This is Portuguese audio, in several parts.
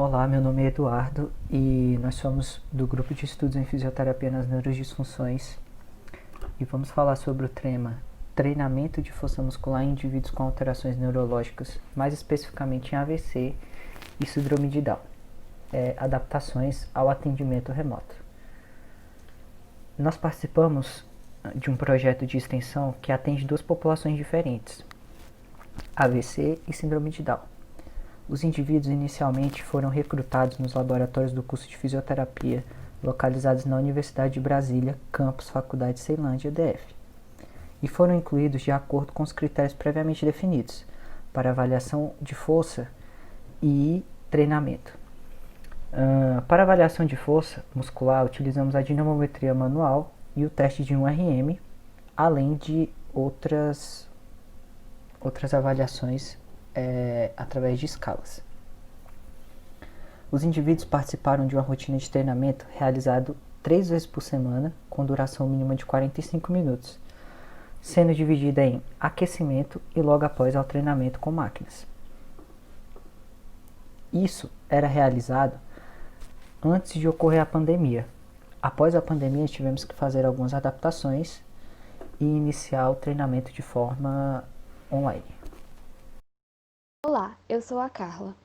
Olá, meu nome é Eduardo e nós somos do grupo de estudos em fisioterapia nas neurodisfunções e vamos falar sobre o tema treinamento de força muscular em indivíduos com alterações neurológicas, mais especificamente em AVC e síndrome de Down, adaptações ao atendimento remoto. Nós participamos de um projeto de extensão que atende duas populações diferentes, AVC e síndrome de Down. Os indivíduos inicialmente foram recrutados nos laboratórios do curso de fisioterapia localizados na Universidade de Brasília, campus Faculdade Ceilândia, DF, e foram incluídos de acordo com os critérios previamente definidos para avaliação de força e treinamento. Para avaliação de força muscular, utilizamos a dinamometria manual e o teste de 1RM, além de outras avaliações através de escalas. Os indivíduos participaram de uma rotina de treinamento realizado 3 vezes por semana, com duração mínima de 45 minutos, sendo dividida em aquecimento e logo após ao treinamento com máquinas. Isso era realizado antes de ocorrer a pandemia. Após a pandemia, tivemos que fazer algumas adaptações e iniciar o treinamento de forma online. Olá, eu sou a Carla.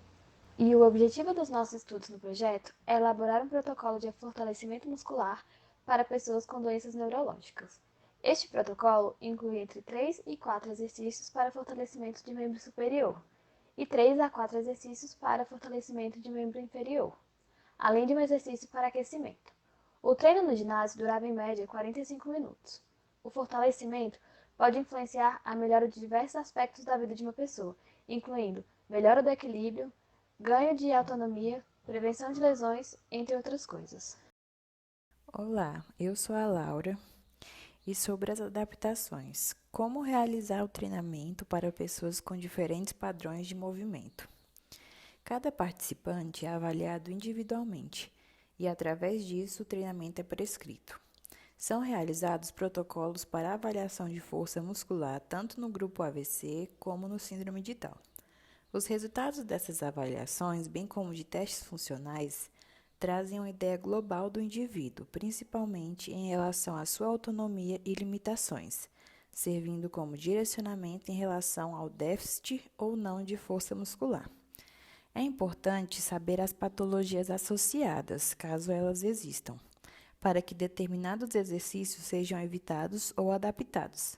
E o objetivo dos nossos estudos no projeto é elaborar um protocolo de fortalecimento muscular para pessoas com doenças neurológicas. Este protocolo inclui entre 3 e 4 exercícios para fortalecimento de membro superior e 3 a 4 exercícios para fortalecimento de membro inferior, além de um exercício para aquecimento. O treino no ginásio durava em média 45 minutos. O fortalecimento pode influenciar a melhora de diversos aspectos da vida de uma pessoa, incluindo melhora do equilíbrio, ganho de autonomia, prevenção de lesões, entre outras coisas. Olá, eu sou a Laura e sobre as adaptações. Como realizar o treinamento para pessoas com diferentes padrões de movimento? Cada participante é avaliado individualmente e, através disso, o treinamento é prescrito. São realizados protocolos para avaliação de força muscular tanto no grupo AVC como no síndrome de Down. Os resultados dessas avaliações, bem como de testes funcionais, trazem uma ideia global do indivíduo, principalmente em relação à sua autonomia e limitações, servindo como direcionamento em relação ao déficit ou não de força muscular. É importante saber as patologias associadas, caso elas existam, para que determinados exercícios sejam evitados ou adaptados.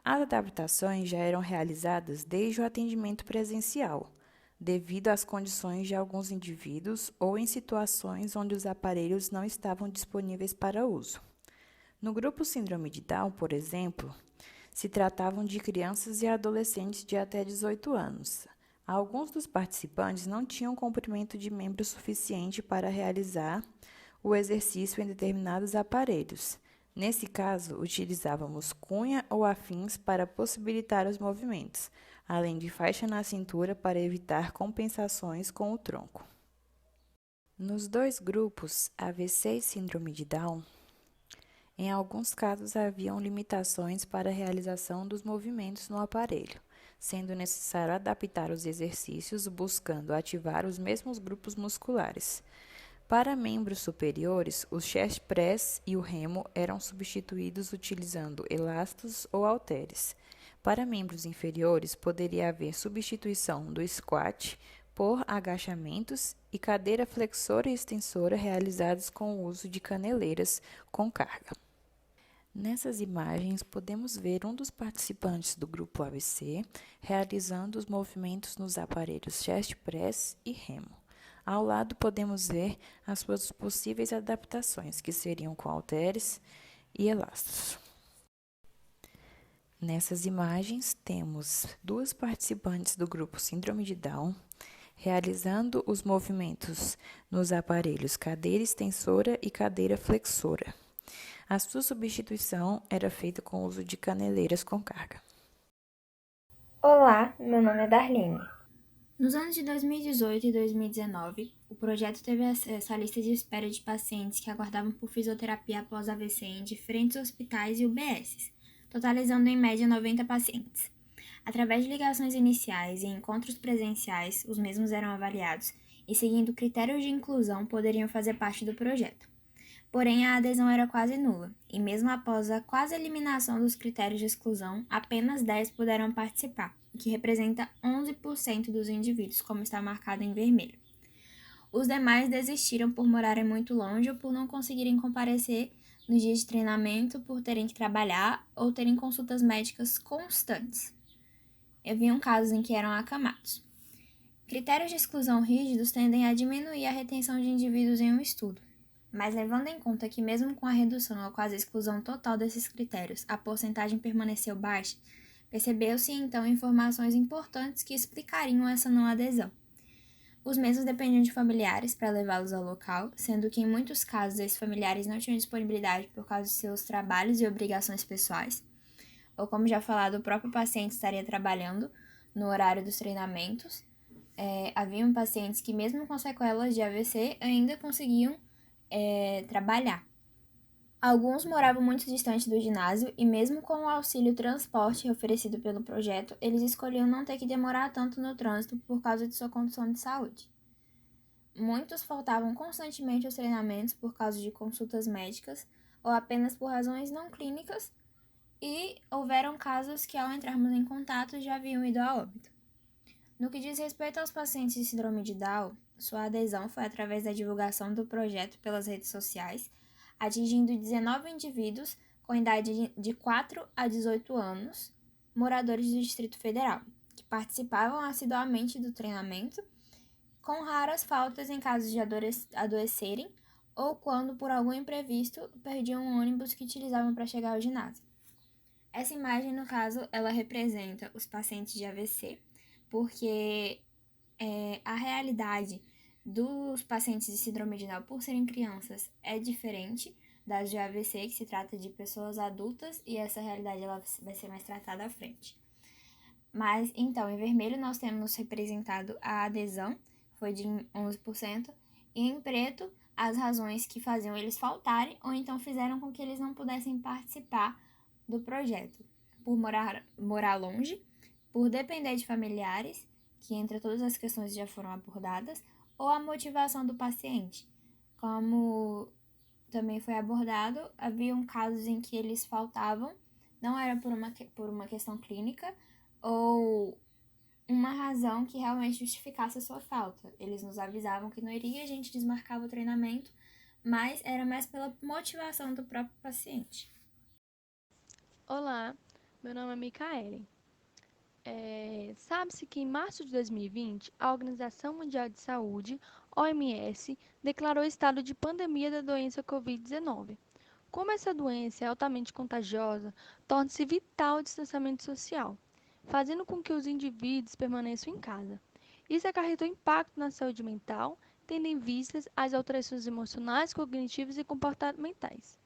As adaptações já eram realizadas desde o atendimento presencial, devido às condições de alguns indivíduos ou em situações onde os aparelhos não estavam disponíveis para uso. No grupo Síndrome de Down, por exemplo, se tratavam de crianças e adolescentes de até 18 anos. Alguns dos participantes não tinham comprimento de membro suficiente para realizar o exercício em determinados aparelhos. Nesse caso, utilizávamos cunha ou afins para possibilitar os movimentos, além de faixa na cintura para evitar compensações com o tronco. Nos dois grupos, AVC e síndrome de Down, em alguns casos haviam limitações para a realização dos movimentos no aparelho, sendo necessário adaptar os exercícios buscando ativar os mesmos grupos musculares. Para membros superiores, o chest press e o remo eram substituídos utilizando elastos ou halteres. Para membros inferiores, poderia haver substituição do squat por agachamentos e cadeira flexora e extensora realizados com o uso de caneleiras com carga. Nessas imagens, podemos ver um dos participantes do grupo AVC realizando os movimentos nos aparelhos chest press e remo. Ao lado, podemos ver as suas possíveis adaptações, que seriam com halteres e elastos. Nessas imagens, temos duas participantes do grupo Síndrome de Down realizando os movimentos nos aparelhos cadeira extensora e cadeira flexora. A sua substituição era feita com o uso de caneleiras com carga. Olá, meu nome é Darlene. Nos anos de 2018 e 2019, o projeto teve acesso à lista de espera de pacientes que aguardavam por fisioterapia após AVC em diferentes hospitais e UBSs, totalizando em média 90 pacientes. Através de ligações iniciais e encontros presenciais, os mesmos eram avaliados e, seguindo critérios de inclusão, poderiam fazer parte do projeto. Porém, a adesão era quase nula, e mesmo após a quase eliminação dos critérios de exclusão, apenas 10 puderam participar, o que representa 11% dos indivíduos, como está marcado em vermelho. Os demais desistiram por morarem muito longe ou por não conseguirem comparecer nos dias de treinamento, por terem que trabalhar ou terem consultas médicas constantes. Haviam casos em que eram acamados. Critérios de exclusão rígidos tendem a diminuir a retenção de indivíduos em um estudo. Mas levando em conta que mesmo com a redução ou quase exclusão total desses critérios, a porcentagem permaneceu baixa, percebeu-se então informações importantes que explicariam essa não adesão. Os mesmos dependiam de familiares para levá-los ao local, sendo que em muitos casos esses familiares não tinham disponibilidade por causa de seus trabalhos e obrigações pessoais, ou como já falado, o próprio paciente estaria trabalhando no horário dos treinamentos. Haviam pacientes que mesmo com sequelas de AVC ainda conseguiam trabalhar. Alguns moravam muito distante do ginásio e mesmo com o auxílio transporte oferecido pelo projeto, eles escolhiam não ter que demorar tanto no trânsito por causa de sua condição de saúde. Muitos faltavam constantemente aos treinamentos por causa de consultas médicas ou apenas por razões não clínicas, e houveram casos que, ao entrarmos em contato, já haviam ido a óbito. No que diz respeito aos pacientes de síndrome de Down, sua adesão foi através da divulgação do projeto pelas redes sociais, atingindo 19 indivíduos com idade de 4 a 18 anos, moradores do Distrito Federal, que participavam assiduamente do treinamento, com raras faltas em caso de adoecerem ou quando, por algum imprevisto, perdiam um ônibus que utilizavam para chegar ao ginásio. Essa imagem, no caso, ela representa os pacientes de AVC, porque a realidade dos pacientes de síndrome de Down, por serem crianças, é diferente das de AVC, que se trata de pessoas adultas, e essa realidade ela vai ser mais tratada à frente. Mas, então, em vermelho nós temos representado a adesão, foi de 11%, e em preto as razões que faziam eles faltarem ou então fizeram com que eles não pudessem participar do projeto, por morar longe, por depender de familiares, que entre todas as questões já foram abordadas, ou a motivação do paciente. Como também foi abordado, haviam casos em que eles faltavam, não era por uma questão clínica ou uma razão que realmente justificasse a sua falta. Eles nos avisavam que não iria, a gente desmarcava o treinamento, mas era mais pela motivação do próprio paciente. Olá, meu nome é Micaele. Sabe-se que em março de 2020, a Organização Mundial de Saúde, OMS, declarou estado de pandemia da doença Covid-19. Como essa doença é altamente contagiosa, torna-se vital o distanciamento social, fazendo com que os indivíduos permaneçam em casa. Isso acarretou impacto na saúde mental, tendo em vistas as alterações emocionais, cognitivas e comportamentais.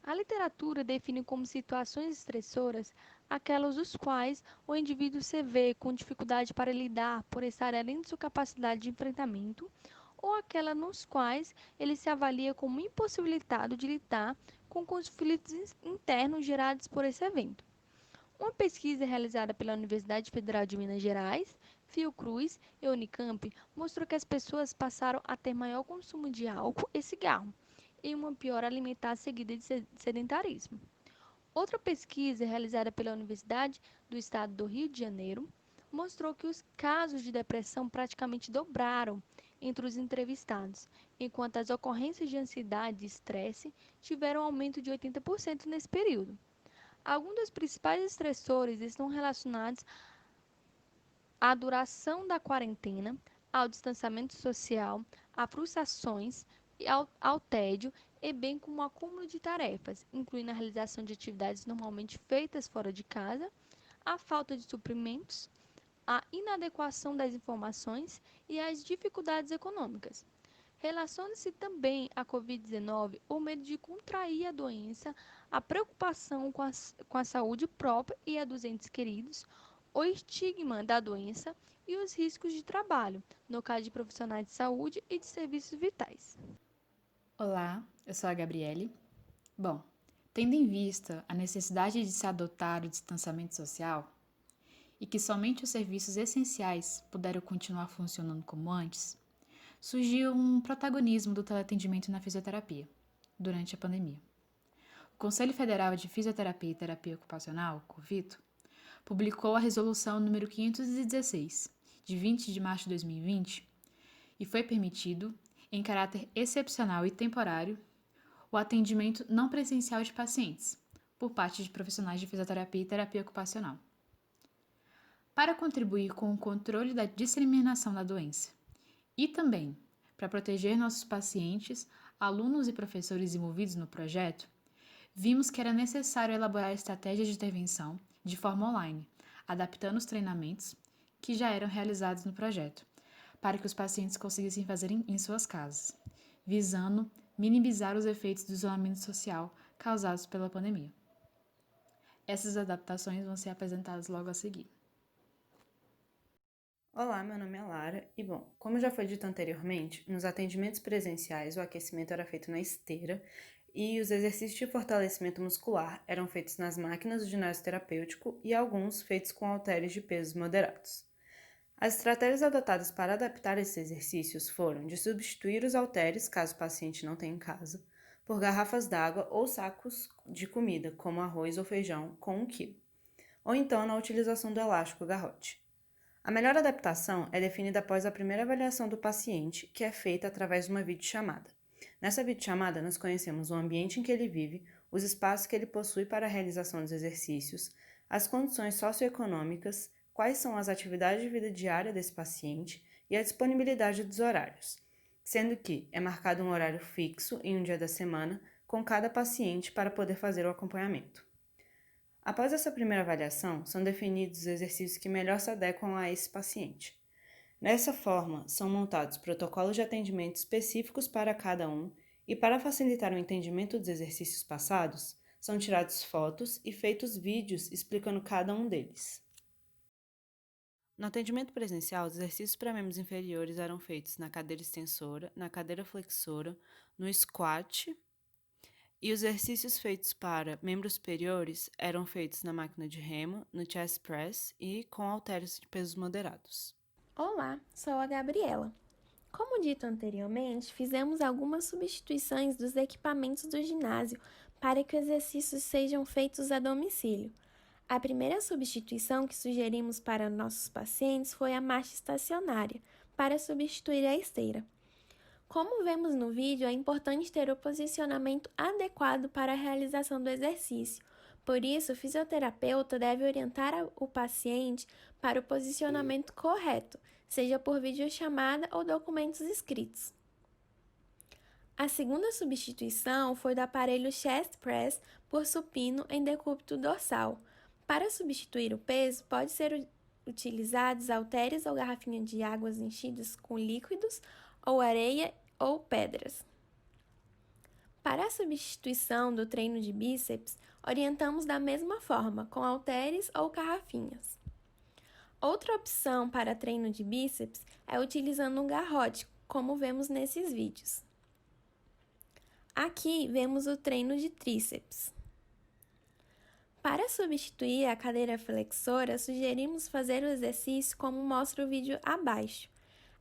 A literatura define como situações estressoras aquelas dos quais o indivíduo se vê com dificuldade para lidar por estar além de sua capacidade de enfrentamento, ou aquelas nos quais ele se avalia como impossibilitado de lidar com conflitos internos gerados por esse evento. Uma pesquisa realizada pela Universidade Federal de Minas Gerais, Fiocruz e Unicamp mostrou que as pessoas passaram a ter maior consumo de álcool e cigarro, e uma pior alimentar seguida de sedentarismo. Outra pesquisa realizada pela Universidade do Estado do Rio de Janeiro mostrou que os casos de depressão praticamente dobraram entre os entrevistados, enquanto as ocorrências de ansiedade e estresse tiveram um aumento de 80% nesse período. Alguns dos principais estressores estão relacionados à duração da quarentena, ao distanciamento social, a frustrações, ao tédio e bem como o acúmulo de tarefas, incluindo a realização de atividades normalmente feitas fora de casa, a falta de suprimentos, a inadequação das informações e as dificuldades econômicas. Relaciona-se também à Covid-19 o medo de contrair a doença, a preocupação com a saúde própria e a dos entes queridos, o estigma da doença e os riscos de trabalho, no caso de profissionais de saúde e de serviços vitais. Olá, eu sou a Gabriele. Bom, tendo em vista a necessidade de se adotar o distanciamento social e que somente os serviços essenciais puderam continuar funcionando como antes, surgiu um protagonismo do teleatendimento na fisioterapia durante a pandemia. O Conselho Federal de Fisioterapia e Terapia Ocupacional, COFITO, publicou a Resolução número 516, de 20 de março de 2020, e foi permitido, em caráter excepcional e temporário, o atendimento não presencial de pacientes, por parte de profissionais de fisioterapia e terapia ocupacional. Para contribuir com o controle da disseminação da doença e também para proteger nossos pacientes, alunos e professores envolvidos no projeto, vimos que era necessário elaborar estratégias de intervenção de forma online, adaptando os treinamentos que já eram realizados no projeto, para que os pacientes conseguissem fazer em suas casas, visando minimizar os efeitos do isolamento social causados pela pandemia. Essas adaptações vão ser apresentadas logo a seguir. Olá, meu nome é Lara e, como já foi dito anteriormente, nos atendimentos presenciais o aquecimento era feito na esteira e os exercícios de fortalecimento muscular eram feitos nas máquinas do ginásio terapêutico e alguns feitos com halteres de pesos moderados. As estratégias adotadas para adaptar esses exercícios foram de substituir os halteres, caso o paciente não tenha em casa, por garrafas d'água ou sacos de comida, como arroz ou feijão, com 1 kg, ou então na utilização do elástico garrote. A melhor adaptação é definida após a primeira avaliação do paciente, que é feita através de uma videochamada. Nessa videochamada, nós conhecemos o ambiente em que ele vive, os espaços que ele possui para a realização dos exercícios, as condições socioeconômicas, quais são as atividades de vida diária desse paciente e a disponibilidade dos horários, sendo que é marcado um horário fixo em um dia da semana com cada paciente para poder fazer o acompanhamento. Após essa primeira avaliação, são definidos os exercícios que melhor se adequam a esse paciente. Dessa forma, são montados protocolos de atendimento específicos para cada um e, para facilitar o entendimento dos exercícios passados, são tiradas fotos e feitos vídeos explicando cada um deles. No atendimento presencial, os exercícios para membros inferiores eram feitos na cadeira extensora, na cadeira flexora, no squat, e os exercícios feitos para membros superiores eram feitos na máquina de remo, no chest press e com halteres de pesos moderados. Olá, sou a Gabriela. Como dito anteriormente, fizemos algumas substituições dos equipamentos do ginásio para que os exercícios sejam feitos a domicílio. A primeira substituição que sugerimos para nossos pacientes foi a marcha estacionária, para substituir a esteira. Como vemos no vídeo, é importante ter o posicionamento adequado para a realização do exercício. Por isso, o fisioterapeuta deve orientar o paciente para o posicionamento correto, seja por videochamada ou documentos escritos. A segunda substituição foi do aparelho chest press por supino em decúbito dorsal. Para substituir o peso, pode ser utilizados halteres ou garrafinhas de águas enchidas com líquidos ou areia ou pedras. Para a substituição do treino de bíceps, orientamos da mesma forma, com halteres ou garrafinhas. Outra opção para treino de bíceps é utilizando um garrote, como vemos nesses vídeos. Aqui vemos o treino de tríceps. Para substituir a cadeira flexora, sugerimos fazer o exercício como mostra o vídeo abaixo.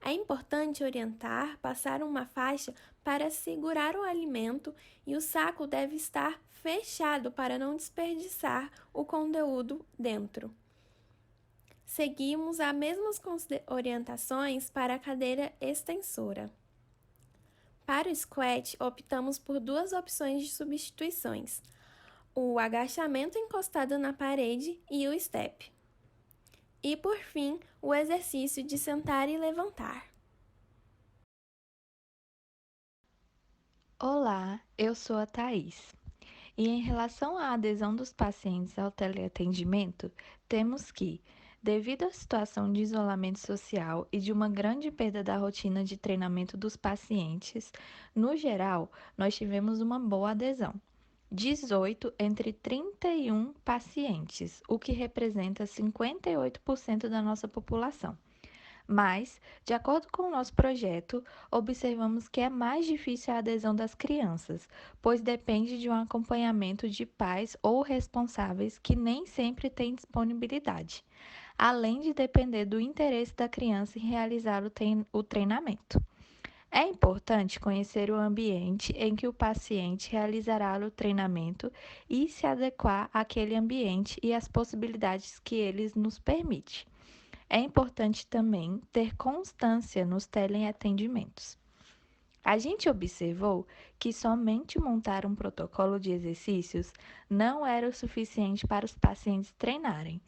É importante orientar, passar uma faixa para segurar o alimento e o saco deve estar fechado para não desperdiçar o conteúdo dentro. Seguimos as mesmas orientações para a cadeira extensora. Para o squat, optamos por duas opções de substituições: o agachamento encostado na parede e o step. E, por fim, o exercício de sentar e levantar. Olá, eu sou a Thaís. E em relação à adesão dos pacientes ao teleatendimento, temos que, devido à situação de isolamento social e de uma grande perda da rotina de treinamento dos pacientes, no geral, nós tivemos uma boa adesão. 18 entre 31 pacientes, o que representa 58% da nossa população. Mas, de acordo com o nosso projeto, observamos que é mais difícil a adesão das crianças, pois depende de um acompanhamento de pais ou responsáveis que nem sempre têm disponibilidade, além de depender do interesse da criança em realizar o treinamento. É importante conhecer o ambiente em que o paciente realizará o treinamento e se adequar àquele ambiente e às possibilidades que ele nos permite. É importante também ter constância nos teleatendimentos. A gente observou que somente montar um protocolo de exercícios não era o suficiente para os pacientes treinarem.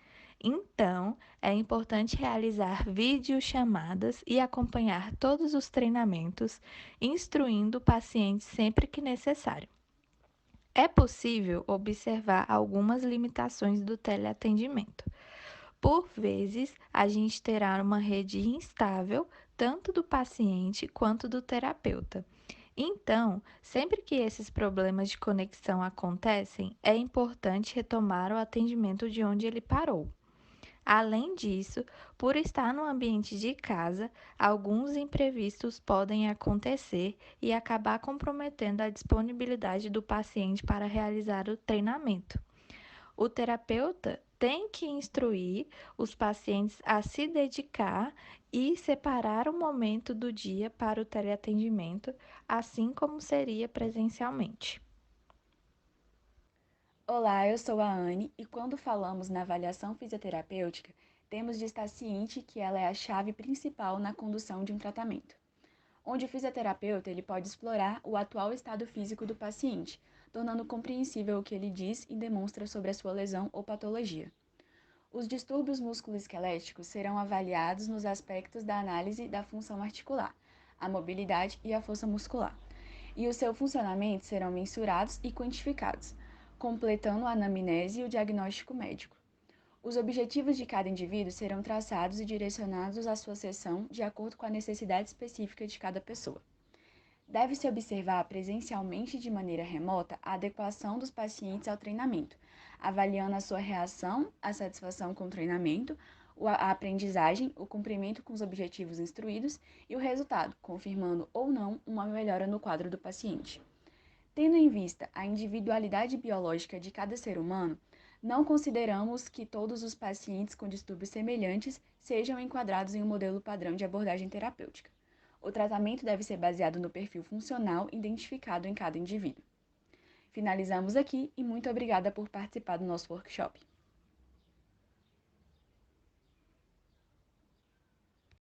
Então, é importante realizar videochamadas e acompanhar todos os treinamentos, instruindo o paciente sempre que necessário. É possível observar algumas limitações do teleatendimento. Por vezes, a gente terá uma rede instável, tanto do paciente quanto do terapeuta. Então, sempre que esses problemas de conexão acontecem, é importante retomar o atendimento de onde ele parou. Além disso, por estar no ambiente de casa, alguns imprevistos podem acontecer e acabar comprometendo a disponibilidade do paciente para realizar o treinamento. O terapeuta tem que instruir os pacientes a se dedicar e separar o momento do dia para o teleatendimento, assim como seria presencialmente. Olá, eu sou a Anne e quando falamos na avaliação fisioterapêutica, temos de estar ciente que ela é a chave principal na condução de um tratamento, onde o fisioterapeuta ele pode explorar o atual estado físico do paciente, tornando compreensível o que ele diz e demonstra sobre a sua lesão ou patologia. Os distúrbios musculoesqueléticos serão avaliados nos aspectos da análise da função articular, a mobilidade e a força muscular, e o seu funcionamento serão mensurados e quantificados, completando a anamnese e o diagnóstico médico. Os objetivos de cada indivíduo serão traçados e direcionados à sua sessão de acordo com a necessidade específica de cada pessoa. Deve-se observar presencialmente e de maneira remota a adequação dos pacientes ao treinamento, avaliando a sua reação, a satisfação com o treinamento, a aprendizagem, o cumprimento com os objetivos instruídos e o resultado, confirmando ou não uma melhora no quadro do paciente. Tendo em vista a individualidade biológica de cada ser humano, não consideramos que todos os pacientes com distúrbios semelhantes sejam enquadrados em um modelo padrão de abordagem terapêutica. O tratamento deve ser baseado no perfil funcional identificado em cada indivíduo. Finalizamos aqui e muito obrigada por participar do nosso workshop.